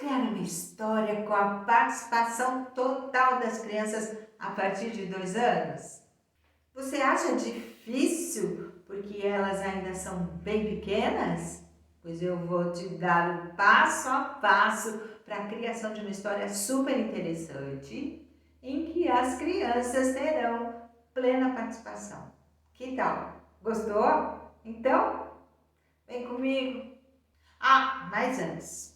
criar uma história com a participação total das crianças a partir de 2 anos? Você acha difícil porque elas ainda são bem pequenas? Pois eu vou te dar o passo a passo para a criação de uma história super interessante em que as crianças terão plena participação. Que tal? Gostou? Então, vem comigo! Ah, mas antes,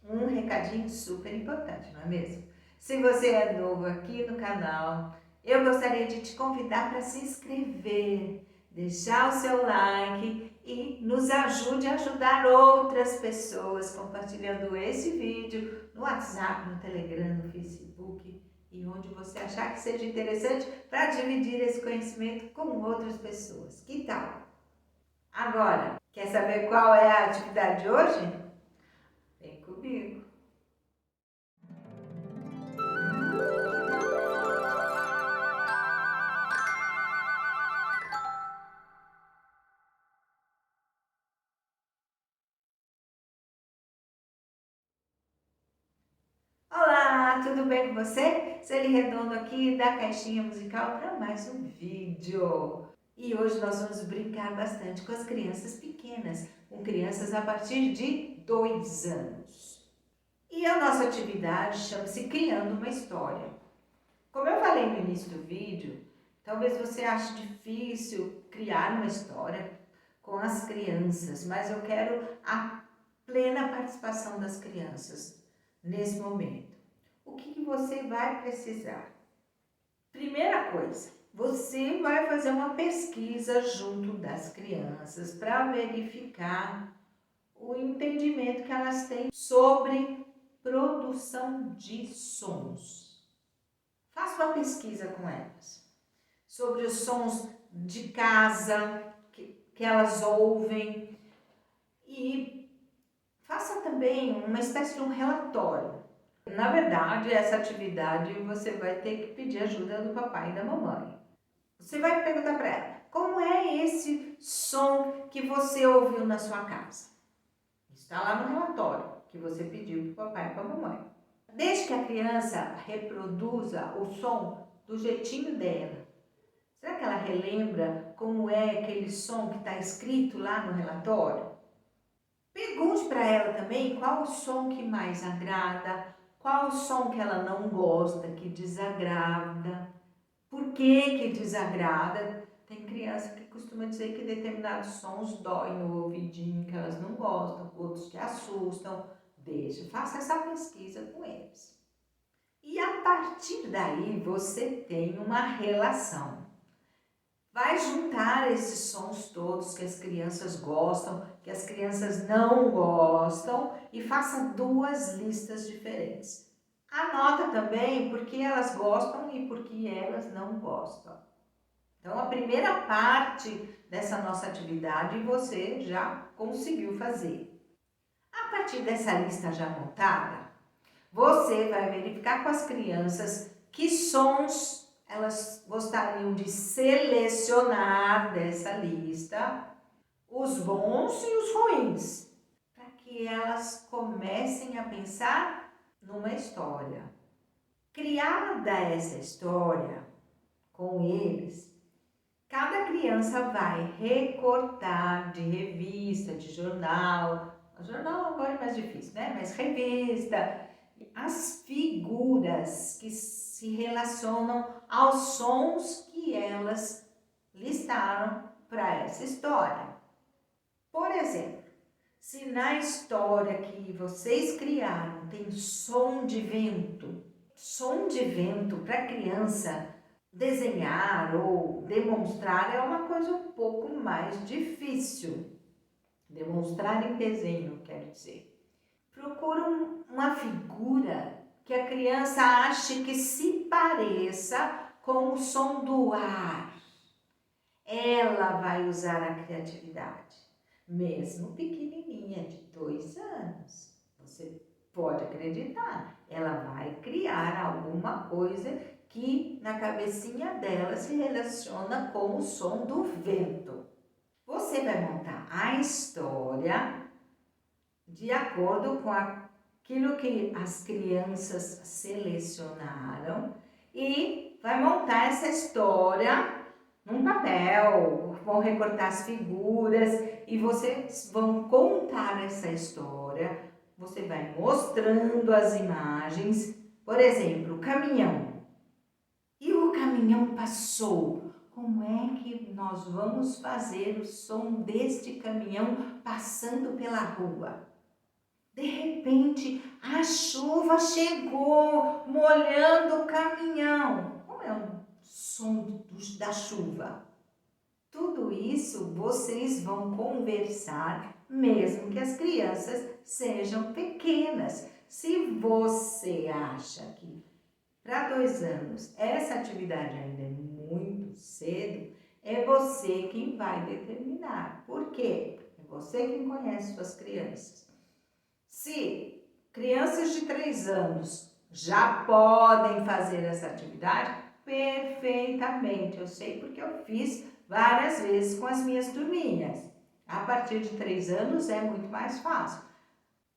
um recadinho super importante, não é mesmo? Se você é novo aqui no canal, eu gostaria de te convidar para se inscrever, deixar o seu like e nos ajude a ajudar outras pessoas compartilhando esse vídeo no WhatsApp, no Telegram, no Facebook e onde você achar que seja interessante para dividir esse conhecimento com outras pessoas. Que tal? Agora, quer saber qual é a atividade de hoje? Vem comigo! Olá, tudo bem com você? Celi Redondo aqui da Caixinha Musical para mais um vídeo. E hoje nós vamos brincar bastante com as crianças pequenas, com crianças a partir de 2 anos. E a nossa atividade chama-se Criando uma História. Como eu falei no início do vídeo, talvez você ache difícil criar uma história com as crianças, mas eu quero a plena participação das crianças nesse momento. O que você vai precisar? Primeira coisa, você vai fazer uma pesquisa junto das crianças para verificar o entendimento que elas têm sobre produção de sons. Faça uma pesquisa com elas sobre os sons de casa que elas ouvem e faça também uma espécie de um relatório. Na verdade, essa atividade você vai ter que pedir ajuda do papai e da mamãe. Você vai perguntar para ela, como é esse som que você ouviu na sua casa? Está lá no relatório que você pediu para o papai e para a mamãe. Desde que a criança reproduza o som do jeitinho dela. Será que ela relembra como é aquele som que está escrito lá no relatório? Pergunte para ela também qual o som que mais agrada, qual o som que ela não gosta, que desagrada, por que desagrada. Tem criança que costuma dizer que determinados sons doem no ouvidinho, que elas não gostam, outros que assustam. Faça essa pesquisa com eles. E a partir daí você tem uma relação. Vai juntar esses sons todos que as crianças gostam, que as crianças não gostam e faça 2 listas diferentes. Anota também porque elas gostam e porque elas não gostam. Então, a primeira parte dessa nossa atividade você já conseguiu fazer. A partir dessa lista já montada, você vai verificar com as crianças que sons elas gostariam de selecionar dessa lista, os bons e os ruins, para que elas comecem a pensar numa história. Criada essa história com eles, cada criança vai recortar de revista, de jornal. O jornal agora é mais difícil, né? Mas revista, as figuras que se relacionam aos sons que elas listaram para essa história. Por exemplo, se na história que vocês criaram tem som de vento para criança desenhar ou demonstrar é uma coisa um pouco mais difícil. Demonstrar em desenho, quero dizer. Procura uma figura que a criança ache que se pareça com o som do ar. Ela vai usar a criatividade, mesmo pequenininha, de 2 anos. Você pode acreditar, ela vai criar alguma coisa que na cabecinha dela se relaciona com o som do vento. Você vai montar a história de acordo com a aquilo que as crianças selecionaram e vai montar essa história num papel, vão recortar as figuras e vocês vão contar essa história. Você vai mostrando as imagens, por exemplo, o caminhão. E o caminhão passou. Como é que nós vamos fazer o som deste caminhão passando pela rua? De repente, a chuva chegou, molhando o caminhão. Como é o som da chuva? Tudo isso vocês vão conversar, mesmo que as crianças sejam pequenas. Se você acha que para 2 anos essa atividade ainda é muito cedo, é você quem vai determinar. Por quê? É você quem conhece suas crianças. Se crianças de 3 anos já podem fazer essa atividade, perfeitamente. Eu sei porque eu fiz várias vezes com as minhas turminhas. A partir de 3 anos é muito mais fácil.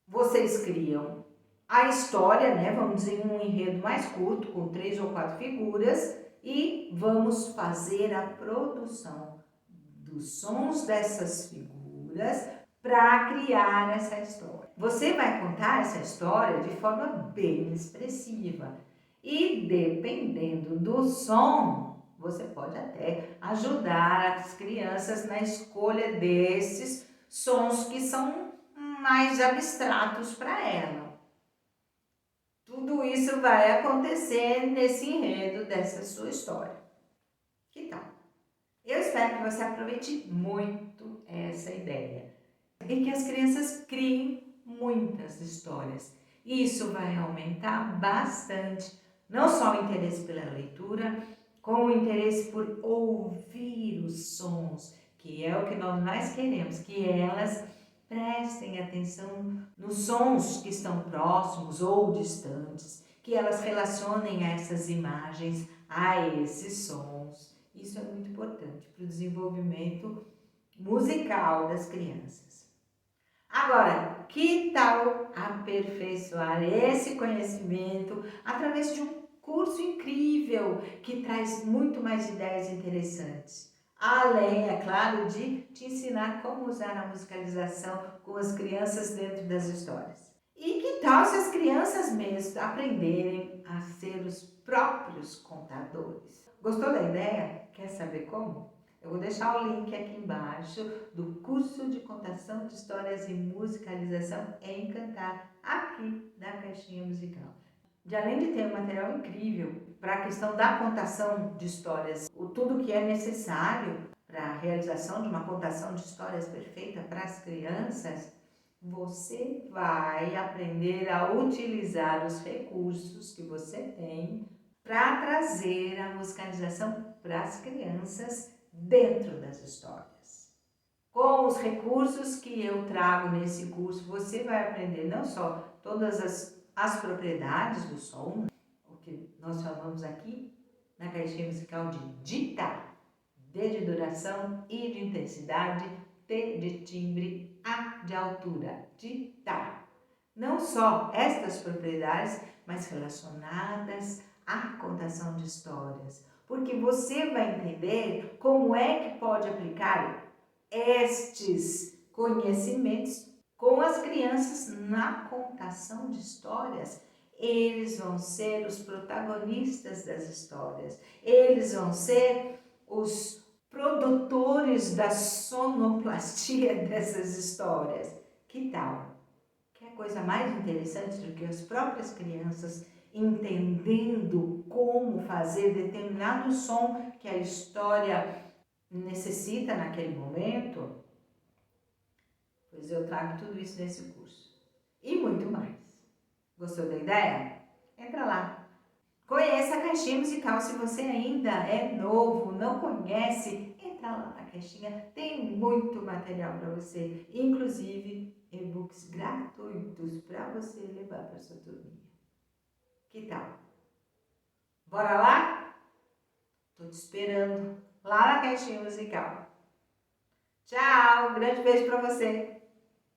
Vocês criam a história, né? Vamos dizer, um enredo mais curto, com 3 ou 4 figuras, e vamos fazer a produção dos sons dessas figuras para criar essa história. Você vai contar essa história de forma bem expressiva e dependendo do som, você pode até ajudar as crianças na escolha desses sons que são mais abstratos para ela. Tudo isso vai acontecer nesse enredo dessa sua história. Que tal? Eu espero que você aproveite muito essa ideia e que as crianças criem muitas histórias. Isso vai aumentar bastante não só o interesse pela leitura, como o interesse por ouvir os sons, que é o que nós mais queremos, que elas prestem atenção nos sons que estão próximos ou distantes, que elas relacionem essas imagens a esses sons. Isso é muito importante para o desenvolvimento musical das crianças. Agora, que tal aperfeiçoar esse conhecimento através de um curso incrível que traz muito mais ideias interessantes? Além, é claro, de te ensinar como usar a musicalização com as crianças dentro das histórias. E que tal se as crianças mesmo aprenderem a ser os próprios contadores? Gostou da ideia? Quer saber como? Eu vou deixar o link aqui embaixo do curso de contação de histórias e musicalização em Cantar, aqui da Caixinha Musical. De além de ter um material incrível para a questão da contação de histórias, tudo que é necessário para a realização de uma contação de histórias perfeita para as crianças, você vai aprender a utilizar os recursos que você tem para trazer a musicalização para as crianças dentro das histórias. Com os recursos que eu trago nesse curso, você vai aprender não só todas as propriedades do som, o que nós chamamos aqui na caixinha musical de ditar, D de duração, I de intensidade, T de timbre, A de altura, ditar. Não só estas propriedades, mas relacionadas à contação de histórias, porque você vai entender como é que pode aplicar estes conhecimentos com as crianças na contação de histórias. Eles vão ser os protagonistas das histórias, eles vão ser os produtores da sonoplastia dessas histórias. Que tal? Que coisa mais interessante do que as próprias crianças entendendo como fazer determinado som que a história necessita naquele momento? Pois eu trago tudo isso nesse curso. E muito mais. Gostou da ideia? Entra lá. Conheça a caixinha musical. Se você ainda é novo, não conhece, entra lá na caixinha. Tem muito material para você, inclusive e-books gratuitos para você levar para sua turminha. Que tal? Bora lá? Tô te esperando lá na caixinha musical. Tchau, um grande beijo para você.